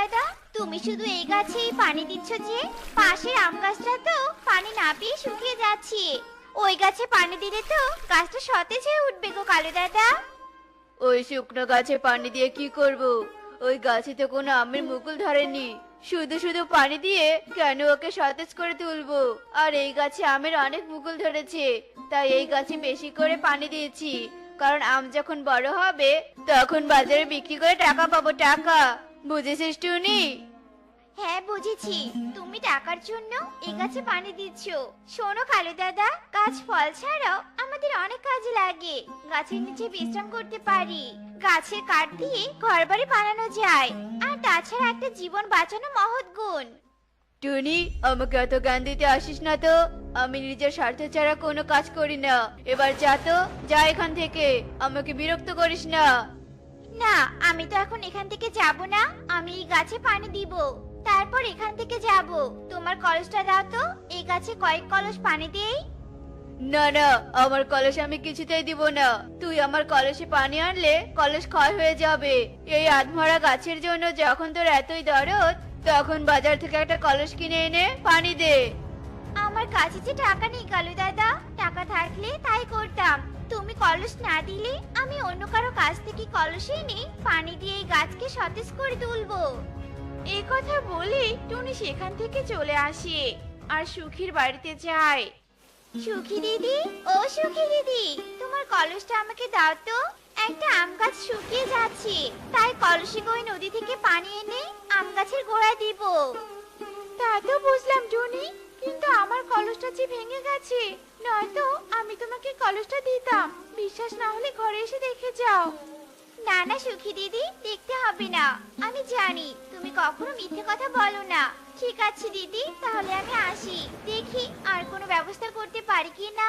দাদা, তুমি শুধু এই গাছেই পানি দিচ্ছ যে? পাশের আম গাছটা তো পানি না পেয়ে শুকিয়ে যাচ্ছে। ওই গাছে পানি দিলে তো গাছটা সতেজ হয়ে উঠবে গো কালু দাদা। ওই শুকনো গাছে পানি দিয়ে কি করব? ওই গাছে তো কোনো আমের মুকুল ধরেনি। শুধু শুধু পানি দিয়ে কেন ওকে সতেজ করে তুলবো? আর এই গাছে আমের অনেক মুকুল ধরেছে, তাই এই গাছে বেশি করে পানি দিয়েছি। কারণ আম যখন বড় হবে তখন বাজারে বিক্রি করে টাকা পাবো, টাকা। বুঝেছিস টুনি? হ্যাঁ বুঝেছি, তুমি টাকার জন্য এই গাছে পানি দিচ্ছ। শোনো কালু দাদা, গাছ ফল ছাড়াও আমাদের অনেক কাজে লাগে। গাছের নিচে বিশ্রাম করতে পারি, গাছের কাঠ দিয়ে ঘরবাড়ি বানানো যায়, আর তাছাড়া একটা জীবন বাঁচানো মহৎ গুণ। টুনি, আমাকে এত জ্ঞান দিতে আসিস না তো। আমি নিজের স্বার্থ ছাড়া কোনো কাজ করি না। এবার যা তো, যা এখান থেকে। আমাকে বিরক্ত করিস না। না, আমি তো এখন এখান থেকে যাব না। আমি এই গাছে পানি দিব, তারপর এখান থেকে যাব। তোমার কলসটা দাও তো, এই গাছে কয়েক কলস পানি দেই। না না, আমার কলস আমি কিছুতেই দিব না। তুই আমার কলসে পানি আনলে কলস ক্ষয় হয়ে যাবে। এই আধমরা গাছের জন্য যখন তোর এতই দরদ, তখন বাজার থেকে একটা কলস কিনে এনে পানি দে। আমার কাছে যে টাকা নেই কালু দাদা, টাকা থাকলে তাই করতাম। তুমি কলস না দিলে আমি অন্য কারো কাছ থেকে কলস এনে পানি দিয়ে এই গাছকে সতেজ করে তুলবো। এই কথা বলে টুনি সেখান থেকে চলে আসে আর সুখীর বাড়িতে যায়। সুখী দিদি, ও সুখী দিদি, তোমার কলসটা আমাকে দাও তো। একটা আম গাছ শুকিয়ে যাচ্ছে, তাই কলসে করে নদী থেকে পানি এনে আম গাছের গোড়ায় দিব। তা তো বুঝলাম টুনি, কিন্তু আমার কলসটা যে ভেঙে গেছে, নয়তো আমি তোমাকে কলসটা দিতাম। বিশ্বাস না হলে ঘরে এসে দেখে যাও। না না সুখী দিদি, দেখতে হবে না। আমি জানি তুমি কখনো মিথ্যে কথা বলো না। ঠিক আছে দিদি, তাহলে আমি আসি, দেখি আর কোনো ব্যবস্থা করতে পারি কি না।